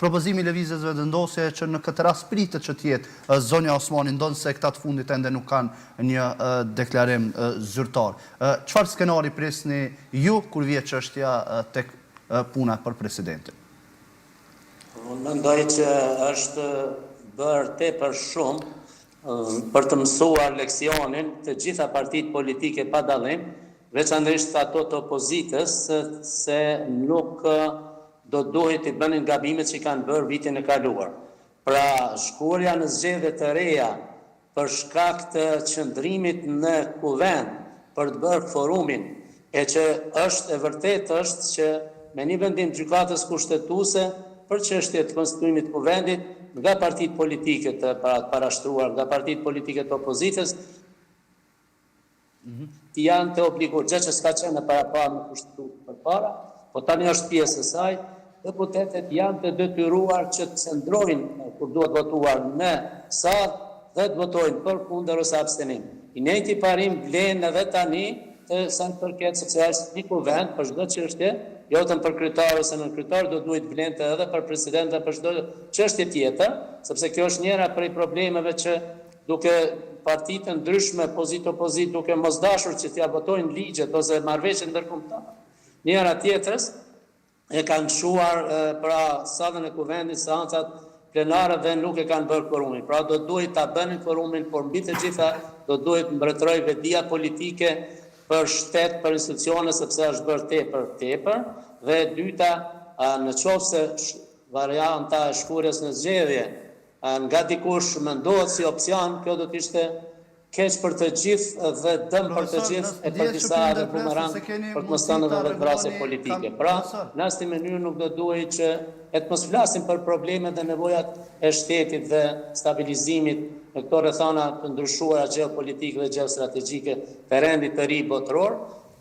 propozimi i lëvizjes vetëvendosje, që në këtë rast pritet që të jetë zonja Osmani, ndonse këta të fundit ende nuk kanë një deklarim zyrtar. Çfarë skenari presni ju kur vjen çështja tek puna për presidentin? Unë mendoj që është bërë tepër shumë për të mësuar leksionin të gjitha partitë politike pa dallim, veçanërisht ato të opozitës, se nuk do duhet të bënin gabimet që kanë bërë vitin e kaluar. Pra, shkuarja në zgjedhje të reja për shkak të qëndrimit në kuvend për të bërë forumin, e që është e vërtet është që me një vendim gjykatës kushtetuese për çështje të konstituimit të kuvendit nga partitë politike të parashtruar, nga partitë politike të opozitës, janë të obliguar, gjë që s'ka qenë parapara në kushtetues përpara, po tani është pjesë e saj, deputetet janë të detyruar që të qëndrojnë kur duhet votuar në sallë dhe të votojnë për, kundër ose abstenim. I njëjti parim vlen edhe tani sa në përket socialisht një kuvend për çdo çështje, jo vetëm për kryetar ose nënkryetar, do duhet vlente edhe për president dhe për çdo çështje tjetër, sepse kjo është njëra prej problemeve që duke partitë ndryshme, opozit, duke mos dashur që t'ia votojnë ligjet ose marrëveshjet ndërkombëtare, njëra tjetrës e kanë çuar pra sallën e kuvendit, seancat plenare, dhe nuk e kanë bërë forumin. Pra do duhet ta bënin forumin, por mbi të gjitha do duhet mbretëroj vetdia politike për shtet, për institucione, sepse është bërë tepër, dhe dyta, në qoftë se varianta e shkurjes në zgjedhje nga dikush mendohet si opsion, kjo do të ishte keq për të gjithë dhe dëm për të gjithë, e për disa edhe bumerang për të mos thënë edhe vetvrasje politike. Pra, në asnjë mënyrë nuk do duhet që të mos flasim për problemet dhe nevojat e shtetit dhe stabilizimit në këto rrethana të ndryshuara gjeopolitike dhe gjeostrategjike të rendit të ri botëror,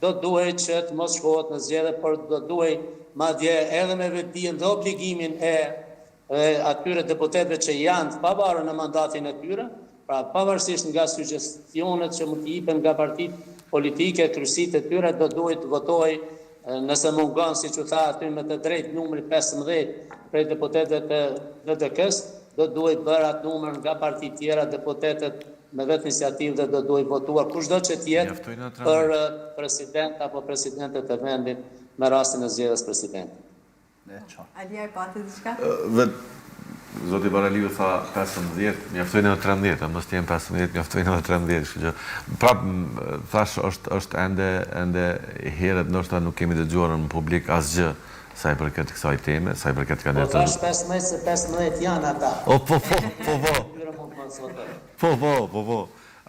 do duhet që të mos shkohet në zgjedhje, por do duhet madje edhe me vetdijen dhe obligimin e atyre deputetëve që janë të pavarur në mandatin e tyre, pra pavarësisht nga sugjestionet që mund të jipen nga partitë politike, kryesitë e tyre do duhet të votojë, nëse mungon, siç u tha aty me të drejtë numri 15 prej deputetëve të LDK-s, do duhet bërë atë numër nga partitë tjera, deputetët me vetë iniciativë, dhe do duhet votuar kushdo që të jetë për president apo presidentet e vendit me rastin e zgjedhjes presidentit. Alia e pati diçka? Zoti Baraliu tha 15, mjaftojnë edhe 13, mos të jenë 15, mjaftojnë edhe 13, kështu që prap thash është ende herët ndoshta nuk kemi dëgjuar në publik asgjë sa i përket kësaj teme, sa i përket kandidatës. Po thash 15 se 15 janë ata. Po.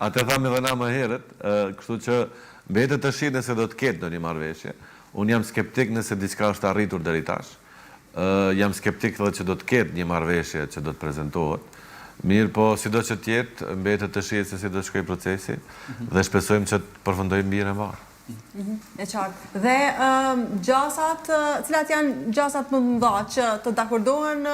Atë thamë edhe na më herët, kështu që mbetet të shihet nëse do të ketë ndonjë marrëveshje. Unë jam skeptik nëse diçka është arritur deri tash. Jam skeptik edhe që do të ketë një marrëveshje që do të prezantohet, Mirë, po si do që tjetë, mbetet të shihet se si do të shkoj procesi dhe shpresojmë që të përfundojmë mirë e marë. E qartë. Dhe gjasat, cilat janë gjasat më të mëdha që të dakordohen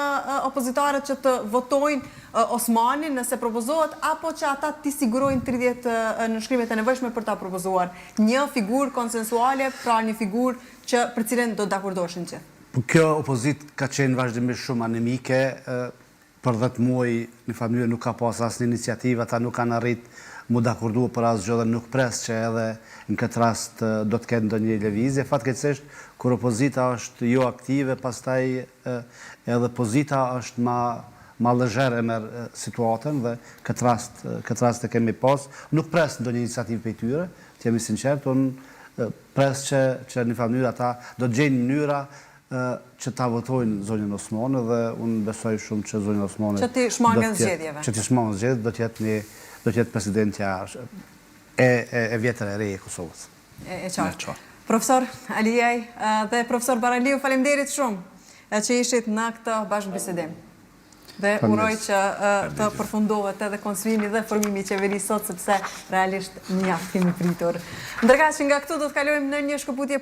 opozitarët që të votojnë Osmanin nëse propozohet, apo që ata t'i sigurojnë 30 nënshkrimet e nevojshme për ta propozuar një figurë konsensuale, pra një figurë që për cilën do të dakordoheshin që? Kjo opozit ka qenë vazhdimisht shumë anemike, për 10 muaj në familje nuk ka pas asnjë iniciativë, ata nuk kanë arrit mu dakordu për asgjë dhe nuk pres që edhe në këtë rast do të ketë ndonjë lëvizje. Fatkeqësisht, kur opozita është jo aktive, pastaj edhe pozita është ma lëzher e merr situatën dhe këtë rast e kemi pas. Nuk pres ndonjë iniciativë për tyre, të jemi sinqert, unë pres që në familje ata do të gjejnë mënyra që ta votojnë zonjën Osmani dhe unë besoj shumë që zonjën Osmani që ti shmangën zgjedhjeve. Që ti shmangën zgjedhjeve do të jetë presidentja e vjetër e re e Kosovës. E qartë. Profesor Aliaj dhe profesor Baraliu, faleminderit shumë që ishit në këtë bashkëbisedim. Dhe uroj që të përfundohet edhe konstruimi dhe formimi i qeverisë sot, sepse realisht mjaft kemi pritur. Ndërkaq që nga këtu do të kalojmë në një shkëputje